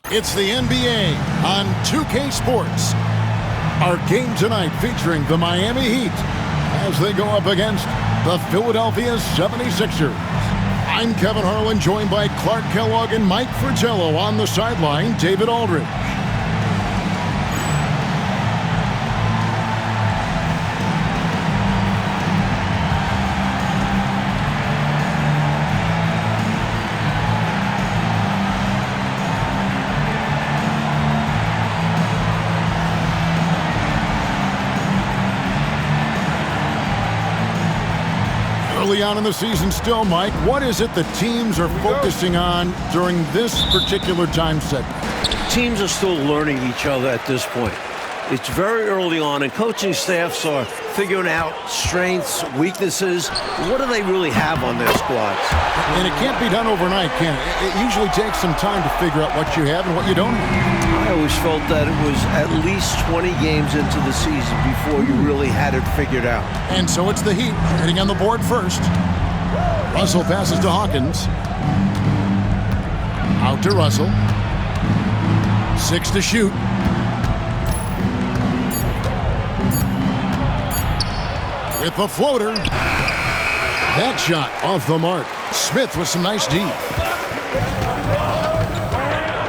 It's the NBA on 2K Sports. Our game tonight featuring the Miami Heat as they go up against the Philadelphia 76ers. I'm Kevin Harlan, joined by Clark Kellogg and Mike Fratello. On the sideline, David Aldridge. Early on in the season still, Mike, what is it that teams are focusing on during this particular time segment? Teams are still learning each other at this point. It's very early on, and coaching staffs are figuring out strengths, weaknesses. What do they really have on their squads? And it can't be done overnight, can it? It usually takes some time to figure out what you have and what you don't have. I always felt that it was at least 20 games into the season before you really had it figured out. And so it's the Heat hitting on the board first. Russell passes to Hawkins. Out to Russell. 6 to shoot. With the floater. That shot off the mark. Smith with some nice D.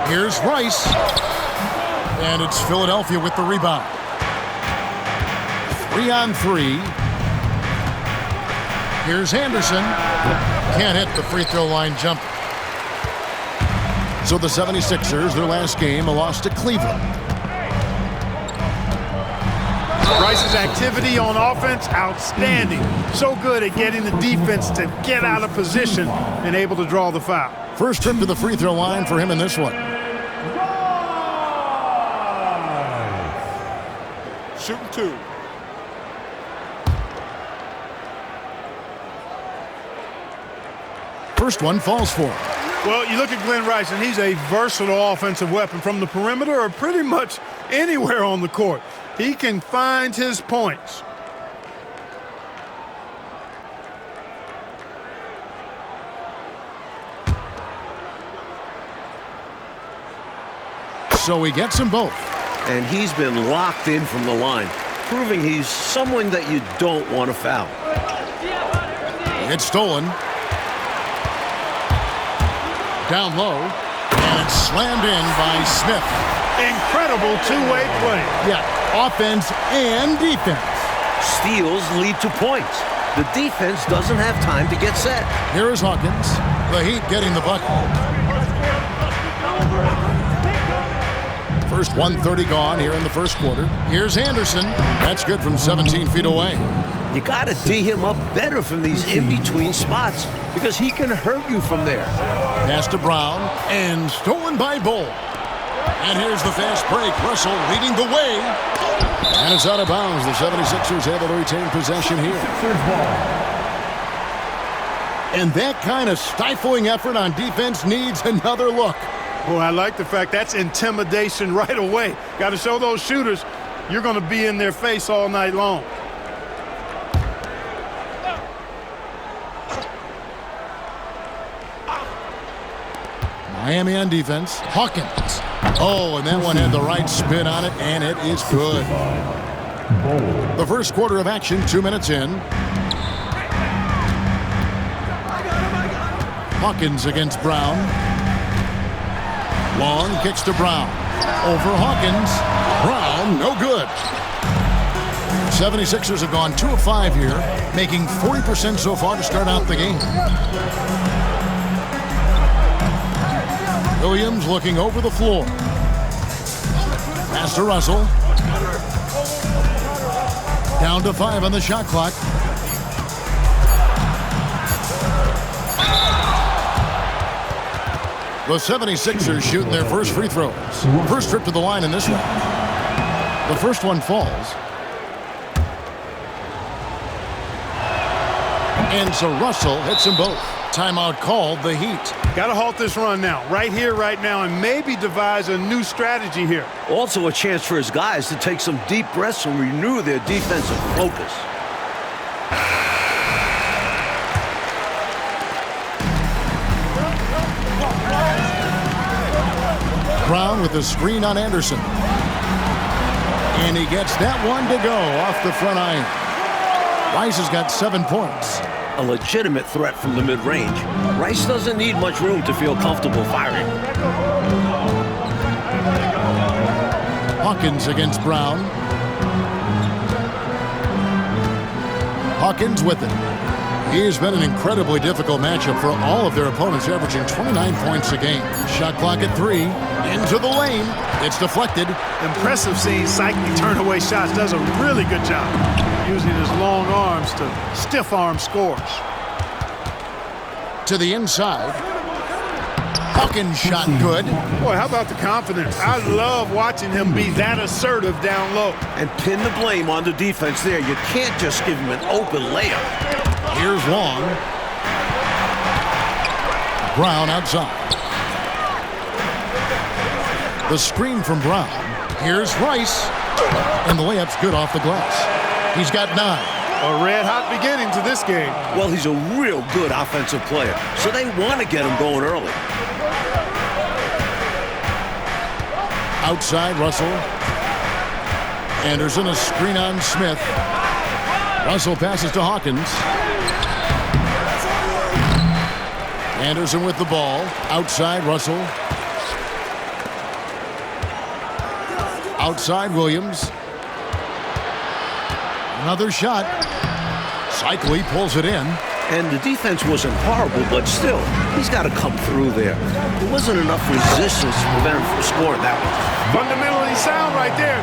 Here's Rice. And it's Philadelphia with the rebound. 3 on 3. Here's Anderson. Can't hit the free throw line jumper. So the 76ers, their last game, a loss to Cleveland. Rice's activity on offense, outstanding. So good at getting the defense to get out of position and able to draw the foul. First trip to the free throw line for him in this one. Shooting 2. First one falls for him. Well, you look at Glenn Rice, and he's a versatile offensive weapon from the perimeter or pretty much anywhere on the court. He can find his points. So he gets them both. And he's been locked in from the line, proving he's someone that you don't want to foul. It's stolen. Down low. And it's slammed in by Smith. Incredible two-way play. Yeah, offense and defense. Steals lead to points. The defense doesn't have time to get set. Here is Hawkins. The Heat getting the bucket. First 1:30 gone here in the first quarter. Here's Anderson. That's good from 17 feet away. You got to D him up better from these in-between spots because he can hurt you from there. Pass to Brown and stolen by Bull. And here's the fast break. Russell leading the way. And it's out of bounds. The 76ers able to retain possession here. And that kind of stifling effort on defense needs another look. Boy, I like the fact that's intimidation right away. Got to show those shooters you're going to be in their face all night long. Miami on defense. Hawkins. Oh, and that one had the right spin on it, and it is good. The first quarter of action, 2 minutes in. Hawkins against Brown. Long kicks to Brown. Over Hawkins. Brown, no good. 76ers have gone 2 of 5 here, making 40% so far to start out the game. Williams looking over the floor. Pass to Russell. Down to 5 on the shot clock. The 76ers shooting their first free throws. First trip to the line in this one. The first one falls. And so Russell hits them both. Timeout called, the Heat. Got to halt this run now, right here, right now, and maybe devise a new strategy here. Also a chance for his guys to take some deep breaths and renew their defensive focus. Brown with the screen on Anderson. And he gets that one to go off the front iron. Rice has got 7 points. A legitimate threat from the mid-range. Rice doesn't need much room to feel comfortable firing. Hawkins against Brown. Hawkins with it. He has been an incredibly difficult matchup for all of their opponents, averaging 29 points a game. Shot clock at 3. Into the lane. It's deflected. Impressive seeing Cycling turn away shots. Does a really good job using his long arms to stiff arm scores. To the inside. Hawkins shot good. Boy, how about the confidence? I love watching him be that assertive down low. And pin the blame on the defense there. You can't just give him an open layup. Here's Long. Brown outside. The screen from Brown. Here's Rice. And the layup's good off the glass. He's got 9. A red-hot beginning to this game. Well, he's a real good offensive player, so they want to get him going early. Outside, Russell. Anderson, a screen on Smith. Russell passes to Hawkins. Anderson with the ball. Outside, Russell. Outside, Williams. Another shot. Cycli pulls it in. And the defense wasn't horrible, but still, he's got to come through there. There wasn't enough resistance to prevent him from scoring that one. Fundamentally sound right there.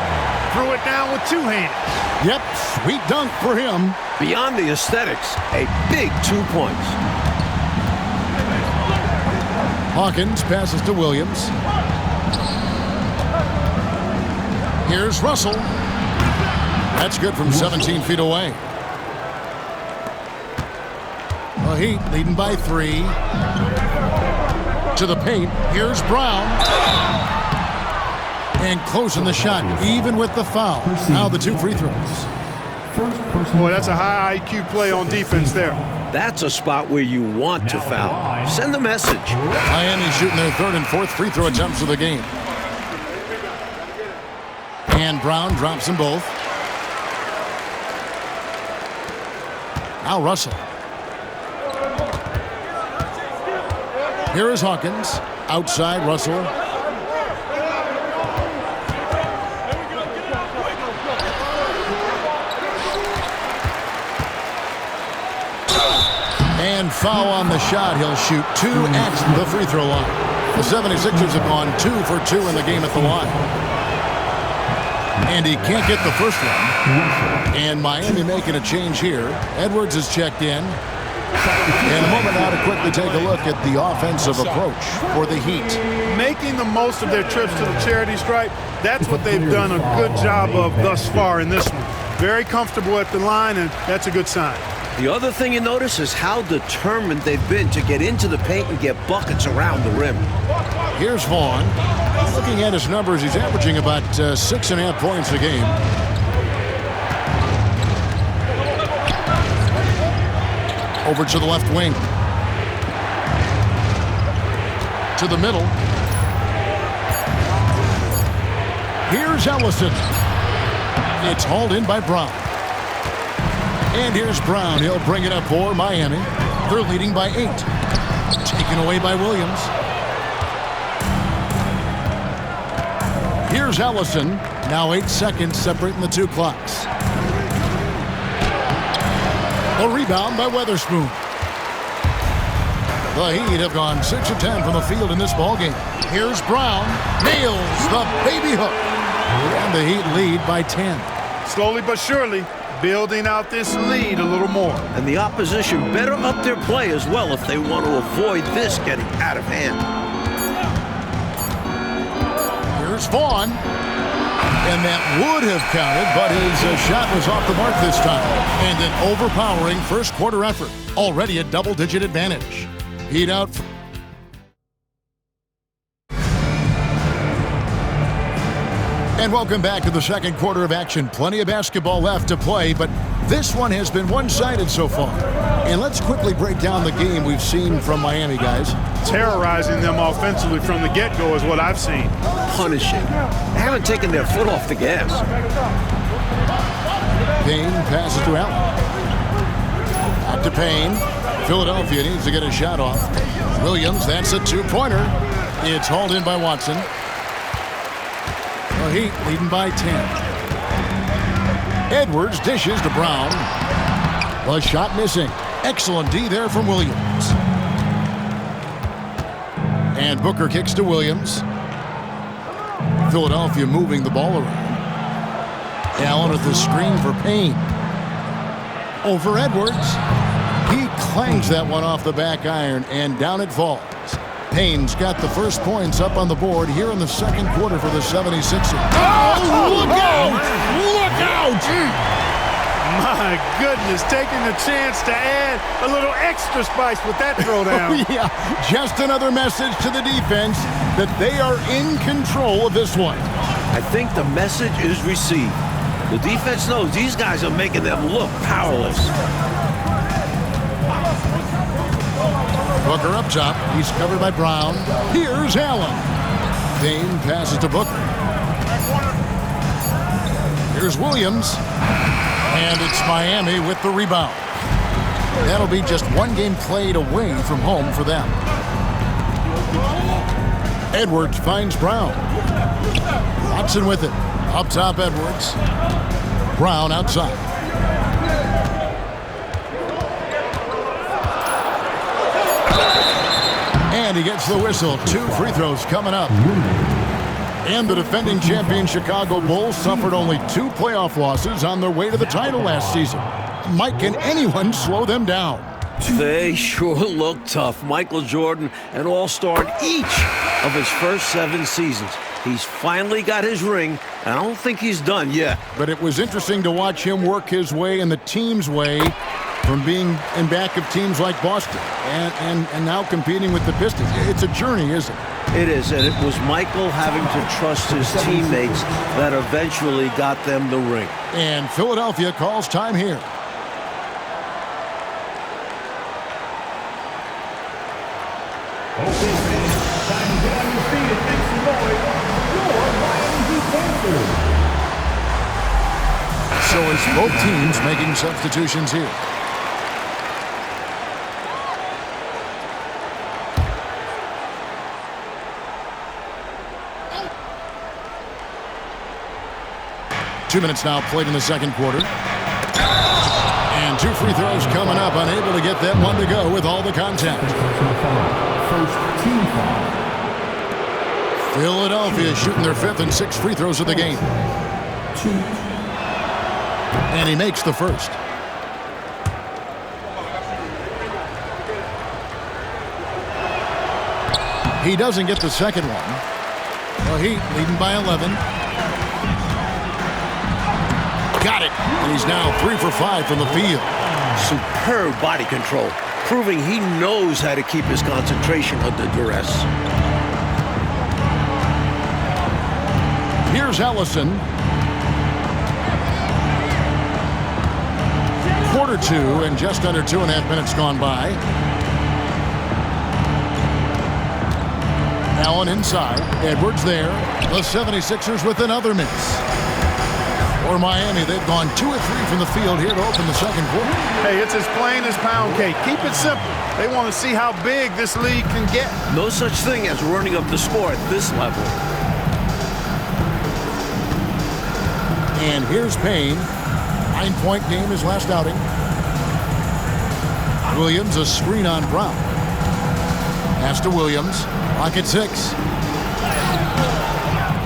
Threw it down with 2 hands. Yep, sweet dunk for him. Beyond the aesthetics, a big 2 points. Hawkins passes to Williams. Here's Russell. That's good from 17 feet away. The Heat leading by 3. To the paint. Here's Brown. And closing the shot, even with the foul. Now the 2 free throws. Boy, that's a high IQ play on defense there. That's a spot where you want to foul. Send the message. Miami shooting their 3rd and 4th free throw attempts of the game. And Brown drops them both. Now Russell. Here is Hawkins. Outside, Russell. And foul on the shot. He'll shoot 2 at the free throw line. The 76ers have gone 2 for 2 in the game at the line. And he can't get the first one. And Miami making a change here. Edwards is checked in. And a moment now to quickly take a look at the offensive approach for the Heat. Making the most of their trips to the charity stripe, that's what they've done a good job of thus far in this one. Very comfortable at the line, and that's a good sign. The other thing you notice is how determined they've been to get into the paint and get buckets around the rim. Here's Vaughn. Looking at his numbers, he's averaging about 6.5 points a game. Over to the left wing. To the middle. Here's Ellison. It's hauled in by Brown. And here's Brown. He'll bring it up for Miami. They're leading by 8. Taken away by Williams. Here's Ellison. Now 8 seconds separating the 2 clocks. A rebound by Weatherspoon. The Heat have gone 6 of 10 from the field in this ballgame. Here's Brown. Nails the baby hook. And the Heat lead by 10. Slowly but surely, building out this lead a little more. And the opposition better up their play as well if they want to avoid this getting out of hand. Here's Vaughn. And that would have counted, but his shot was off the mark this time. And an overpowering first quarter effort. Already a double-digit advantage. Heat out. And welcome back to the second quarter of action. Plenty of basketball left to play, but this one has been one-sided so far. And let's quickly break down the game we've seen from Miami, guys. terrorizing them offensively from the get-go is what I've seen. Punishing. They haven't taken their foot off the gas. Payne passes to Allen. Out to Payne. Philadelphia needs to get a shot off. Williams, that's a two-pointer. It's hauled in by Watson. The Heat leading by 10. Edwards dishes to Brown. The shot missing. Excellent D there from Williams. And Booker kicks to Williams. Philadelphia moving the ball around. Allen with the screen for Payne. Over Edwards. He clangs that one off the back iron, and down it falls. Payne's got the first points up on the board here in the second quarter for the 76ers. Oh, look out! Look out! My goodness, taking the chance to add a little extra spice with that throwdown. Yeah, just another message to the defense that they are in control of this one. I think the message is received. The defense knows these guys are making them look powerless. Booker up top. He's covered by Brown. Here's Allen. Payne passes to Booker. Here's Williams. And it's Miami with the rebound. That'll be just one game played away from home for them. Edwards finds Brown. Watson with it. Up top, Edwards. Brown outside. And he gets the whistle. 2 free throws coming up. And the defending champion Chicago Bulls suffered only 2 playoff losses on their way to the title last season. Mike, can anyone slow them down? They sure look tough. Michael Jordan, an all-star in each of his first 7 seasons. He's finally got his ring, and I don't think he's done yet. But it was interesting to watch him work his way and the team's way from being in back of teams like Boston and now competing with the Pistons. It's a journey, isn't it? It is, and it was Michael having to trust his teammates that eventually got them the ring. And Philadelphia calls time here. So it's both teams making substitutions here. Two minutes now played in the second quarter. And 2 free throws coming up. Unable to get that one to go with all the contact. First team foul. Philadelphia shooting their 5th and 6th free throws of the game. 2. And he makes the first. He doesn't get the second one. The Heat leading by 11. Got it. And he's now 3 for 5 from the field. Superb body control, proving he knows how to keep his concentration under duress. Here's Ellison. Quarter 2 and just under 2.5 minutes gone by. Allen inside. Edwards there. The 76ers with another miss. For Miami, they've gone 2 of 3 from the field here to open the second quarter. Hey, it's as plain as pound cake. Keep it simple. They want to see how big this league can get. No such thing as running up the score at this level. And here's Payne. 9-point game his last outing. Williams, a screen on Brown. Pass to Williams. Clock at 6.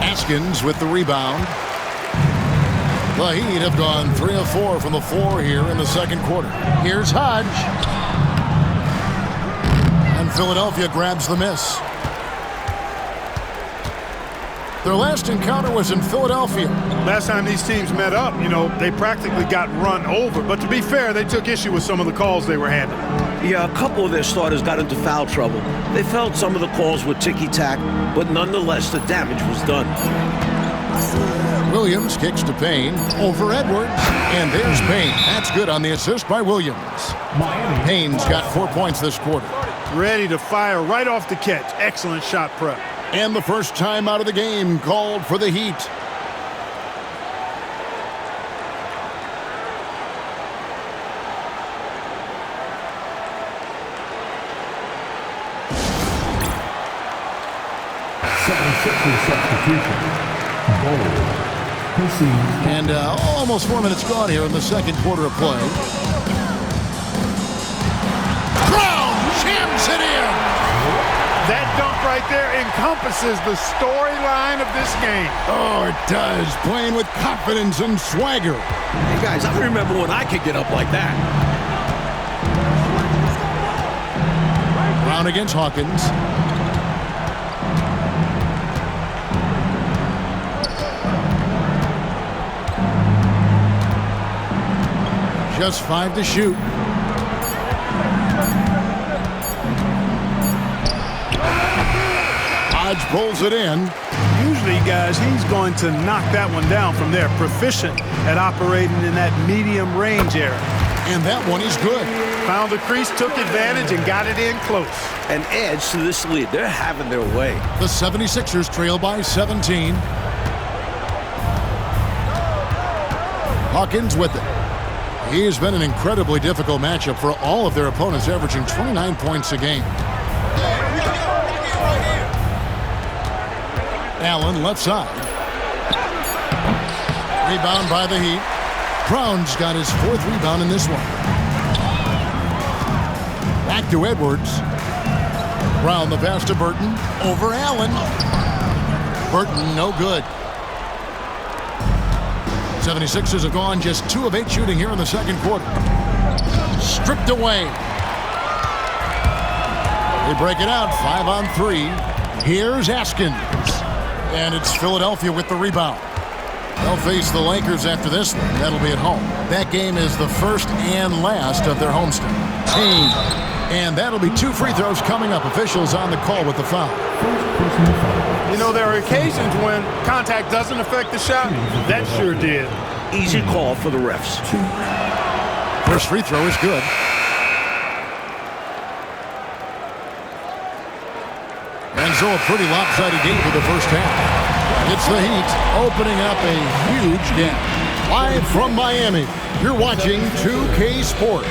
Askins with the rebound. The Heat have gone 3 of 4 from the floor here in the second quarter. Here's Hodge. And Philadelphia grabs the miss. Their last encounter was in Philadelphia. Last time these teams met up, they practically got run over. But to be fair, they took issue with some of the calls they were handling. Yeah, a couple of their starters got into foul trouble. They felt some of the calls were ticky-tack, but nonetheless, the damage was done. Williams kicks to Payne. Over Edwards. And there's Payne. That's good on the assist by Williams. Payne's got 4 points this quarter. ready to fire right off the catch. Excellent shot prep. And the first time out of the game called for the Heat. Substitution. Bold. And almost 4 minutes gone here in the second quarter of play. Brown jams it in. That dunk right there encompasses the storyline of this game. Oh, it does. Playing with confidence and swagger. Hey, guys, I remember when I could get up like that. Brown against Hawkins. Just 5 to shoot. Hodge pulls it in. Usually, guys, he's going to knock that one down from there. Proficient at operating in that medium range area. And that one is good. Found the crease, took advantage, and got it in close. An edge to this lead. They're having their way. The 76ers trail by 17. Hawkins with it. He's been an incredibly difficult matchup for all of their opponents, averaging 29 points a game. Allen left side. Rebound by the Heat. Brown's got his 4th rebound in this one. Back to Edwards. Brown the pass to Burton. Over Allen. Burton no good. 76ers have gone just 2 of 8 shooting here in the second quarter. Stripped away. They break it out 5 on 3. Here's Askins. And it's Philadelphia with the rebound. They'll face the Lakers after this one. That'll be at home. That game is the first and last of their homestand. And that'll be 2 free throws coming up. Officials on the call with the foul. You know, there are occasions when contact doesn't affect the shot. That sure did. Easy call for the refs. First free throw is good. And so a pretty lopsided game for the first half. It's the Heat opening up a huge gap. Live from Miami, you're watching 2K Sports.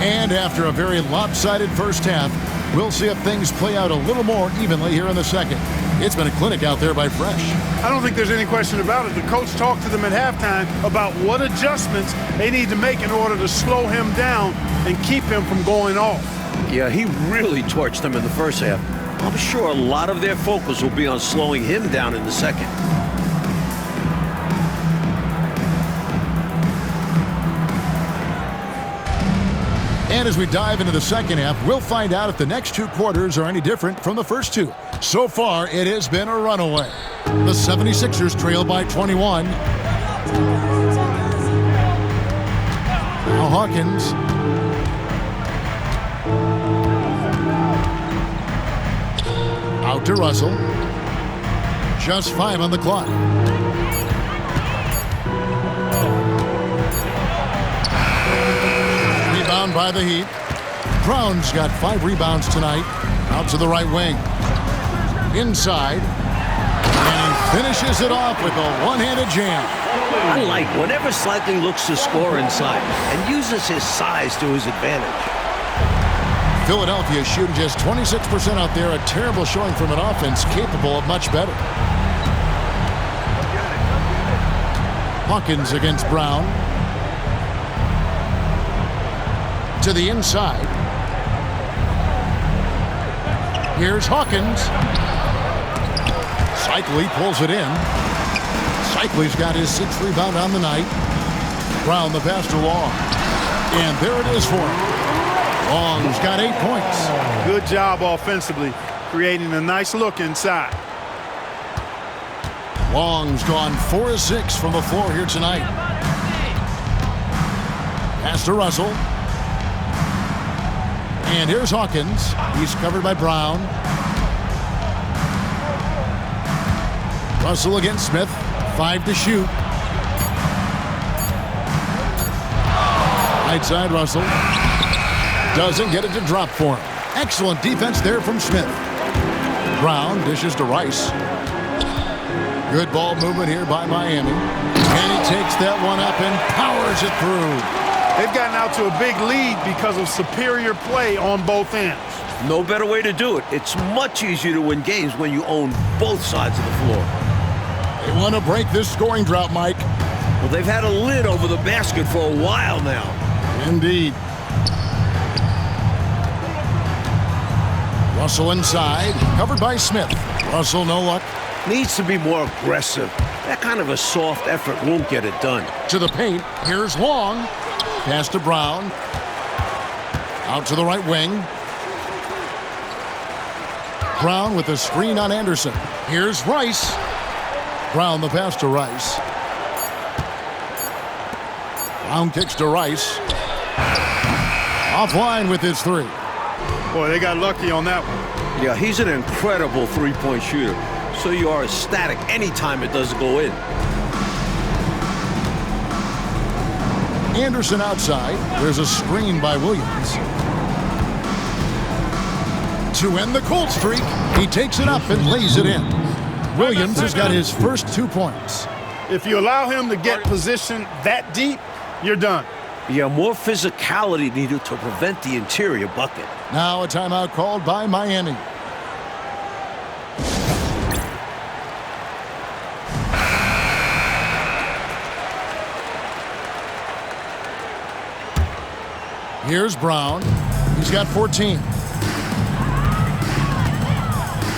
And after a very lopsided first half, we'll see if things play out a little more evenly here in the second. It's been a clinic out there by Fresh. I don't think there's any question about it. The coach talked to them at halftime about what adjustments they need to make in order to slow him down and keep him from going off. Yeah, he really torched them in the first half. I'm sure a lot of their focus will be on slowing him down in the second. And as we dive into the second half, we'll find out if the next 2 quarters are any different from the first 2. So far, it has been a runaway. The 76ers trail by 21. Now Hawkins. Out to Russell. Just 5 on the clock. Rebound by the Heat. Brown's got 5 rebounds tonight. Out to the right wing. Inside. And he finishes it off with a one-handed jam. I like whenever Slightly looks to score inside and uses his size to his advantage. Philadelphia shooting just 26% out there. A terrible showing from an offense capable of much better. Hawkins against Brown. To the inside. Here's Hawkins. Cycli pulls it in. Cycli's got his 6th rebound on the night. Brown the pass to Long. And there it is for him. Long's got 8 points. Good job offensively, creating a nice look inside. Long's gone 4 of 6 from the floor here tonight. Pass to Russell. And here's Hawkins. He's covered by Brown. Russell against Smith. 5 to shoot. Right side, Russell. Doesn't get it to drop for him. Excellent defense there from Smith. Brown dishes to Rice. Good ball movement here by Miami. And he takes that one up and powers it through. They've gotten out to a big lead because of superior play on both ends. No better way to do it. It's much easier to win games when you own both sides of the floor. They want to break this scoring drought, Mike. Well, they've had a lid over the basket for a while now. Indeed. Russell inside, covered by Smith. Russell, no luck. Needs to be more aggressive. That kind of a soft effort won't get it done. To the paint. Here's Long. Pass to Brown. Out to the right wing. Brown with a screen on Anderson. Here's Rice. Brown the pass to Rice. Brown kicks to Rice. Offline with his three. Boy, they got lucky on that one. Yeah, he's an incredible three-point shooter. So you are ecstatic anytime it doesn't go in. Anderson outside. There's a screen by Williams. To end the cold streak, he takes it up and lays it in. Williams has got his first 2 points. If you allow him to get positioned that deep, you're done. Yeah, more physicality needed to prevent the interior bucket. Now a timeout called by Miami. Here's Brown. He's got 14.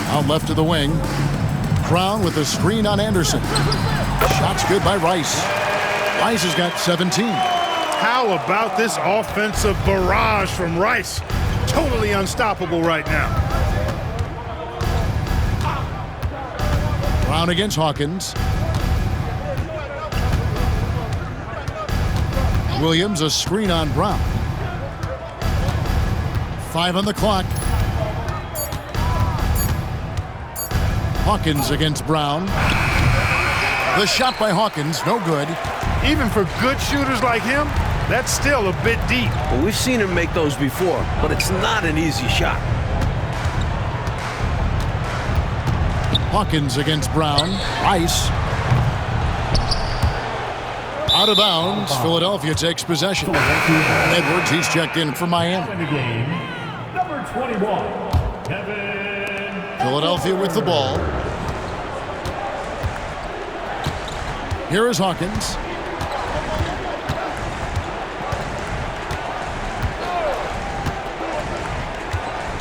Out left to the wing. Brown with a screen on Anderson. Shot's good by Rice. Rice has got 17. How about this offensive barrage from Rice? Totally unstoppable right now. Brown against Hawkins. Williams, a screen on Brown. 5 on the clock. Hawkins against Brown. The shot by Hawkins, no good. Even for good shooters like him, that's still a bit deep. Well, we've seen him make those before, but it's not an easy shot. Hawkins against Brown. Rice. Out of bounds. Philadelphia takes possession. Edwards, he's checked in for Miami. Number 21, Kevin. Philadelphia with the ball. Here is Hawkins.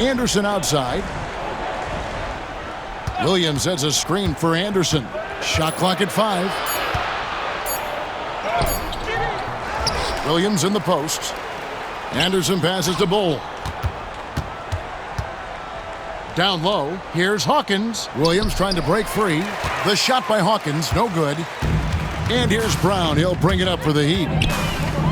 Anderson outside. Williams sets a screen for Anderson. Shot clock at 5. Williams in the post. Anderson passes to Bull. Down low. Here's Hawkins. Williams trying to break free. The shot by Hawkins, no good. And here's Brown. He'll bring it up for the Heat.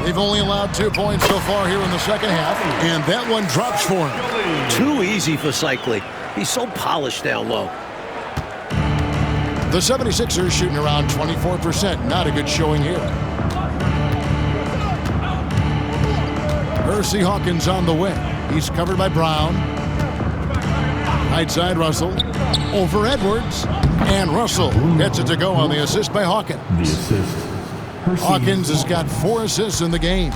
They've only allowed 2 points so far here in the second half, and that one drops for him. Too easy for Cycling. He's so polished down low. The 76ers shooting around 24%. Not a good showing here. Percy Hawkins on the wing. He's covered by Brown. Right side, Russell. Over Edwards. And Russell gets it to go on the assist by Hawkins. The assist. Hawkins has got 4 assists in the game.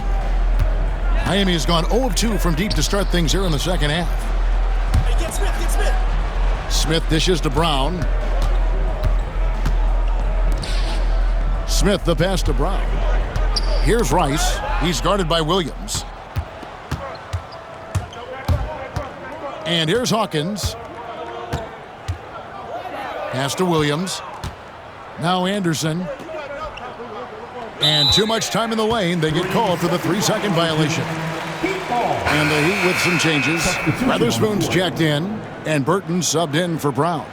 Miami has gone 0 of 2 from deep to start things here in the second half. Hey, get Smith, get Smith. Smith dishes to Brown. Smith the pass to Brown. Here's Rice. He's guarded by Williams. And here's Hawkins. Pass to Williams. Now Anderson. And too much time in the lane. They get called for the 3-second violation. And the Heat with some changes. Weatherspoon's checked in. And Burton subbed in for Brown.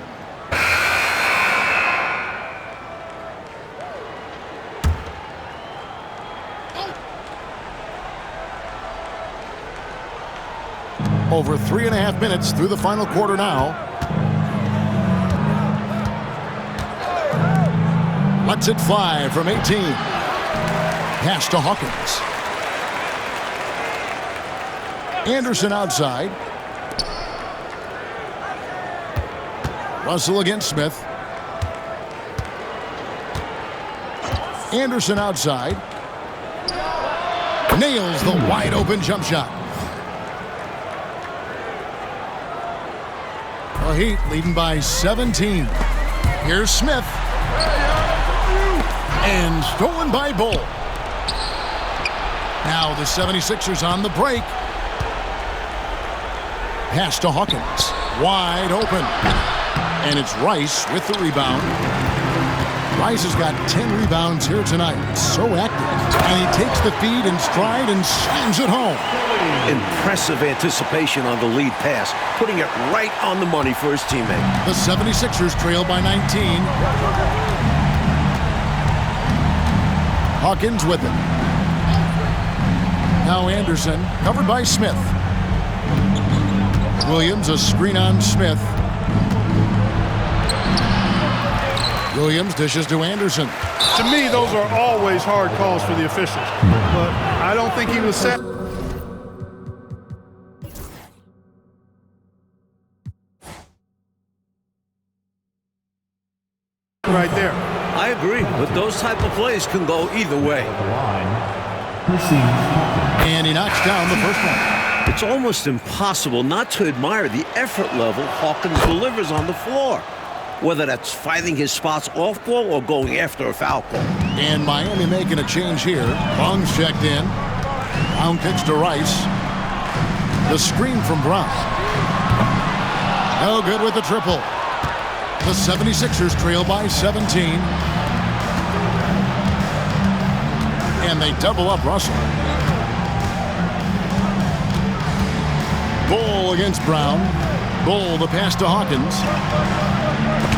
Over 3.5 minutes through the final quarter now. Lets it fly from 18. Pass to Hawkins. Anderson outside. Russell against Smith. Anderson outside. Nails the wide open jump shot. The Heat leading by 17. Here's Smith. And stolen by Bull. Now the 76ers on the break. Pass to Hawkins. Wide open. And it's Rice with the rebound. Rice has got 10 rebounds here tonight. So active. And he takes the feed in stride and slams it home. Impressive anticipation on the lead pass, putting it right on the money for his teammate. The 76ers trail by 19. Hawkins with it. Now Anderson, covered by Smith. Williams, a screen on Smith. Williams dishes to Anderson. To me, those are always hard calls for the officials. But I don't think he was set. Right there. I agree, but those type of plays can go either way. And he knocks down the first one. It's almost impossible not to admire the effort level Hawkins delivers on the floor, whether that's fighting his spots off ball or going after a foul call. And Miami making a change here. Long's checked in. Brown kicks to Rice. The screen from Brown. No good with the triple. The 76ers trail by 17. And they double up Russell. Bull against Brown. Bull the pass to Hawkins.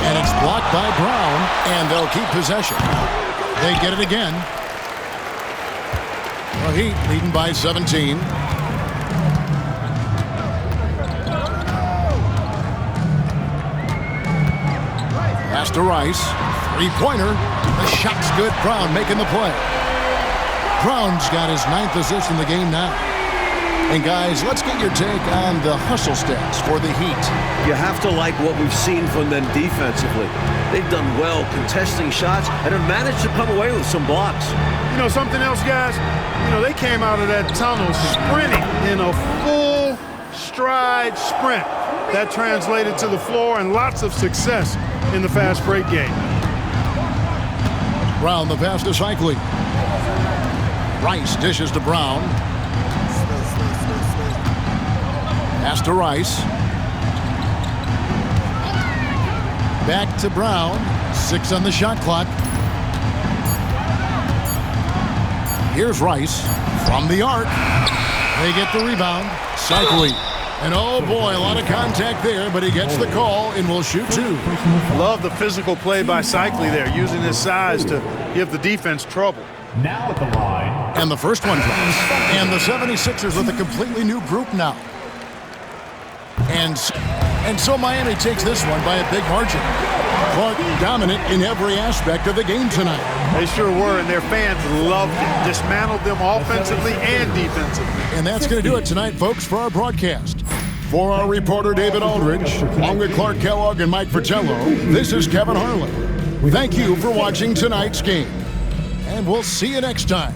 And it's blocked by Brown, and they'll keep possession. They get it again. The Heat leading by 17. Pass to Rice. Three-pointer. The shot's good. Brown making the play. Brown's got his 9th assist in the game now. And guys, let's get your take on the hustle stats for the Heat. You have to like what we've seen from them defensively. They've done well contesting shots and have managed to come away with some blocks. You know something else, guys? You know, they came out of that tunnel sprinting in a full stride sprint. That translated to the floor and lots of success in the fast break game. Brown the pass to Cycli. Rice dishes to Brown. Pass to Rice. Back to Brown. 6 on the shot clock. Here's Rice from the arc. They get the rebound. Cycli. And oh boy, a lot of contact there, but he gets the call and will shoot 2. Love the physical play by Cycli there, using his size to give the defense trouble. Now at the line. And the first one drops. And the 76ers with a completely new group now. And so Miami takes this one by a big margin. Clark dominant in every aspect of the game tonight. They sure were, and their fans loved it. Dismantled them offensively and defensively. And that's going to do it tonight, folks, for our broadcast. For our reporter, David Aldridge, along with Clark Kellogg and Mike Fratello, this is Kevin Harlan. Thank you for watching tonight's game. And we'll see you next time.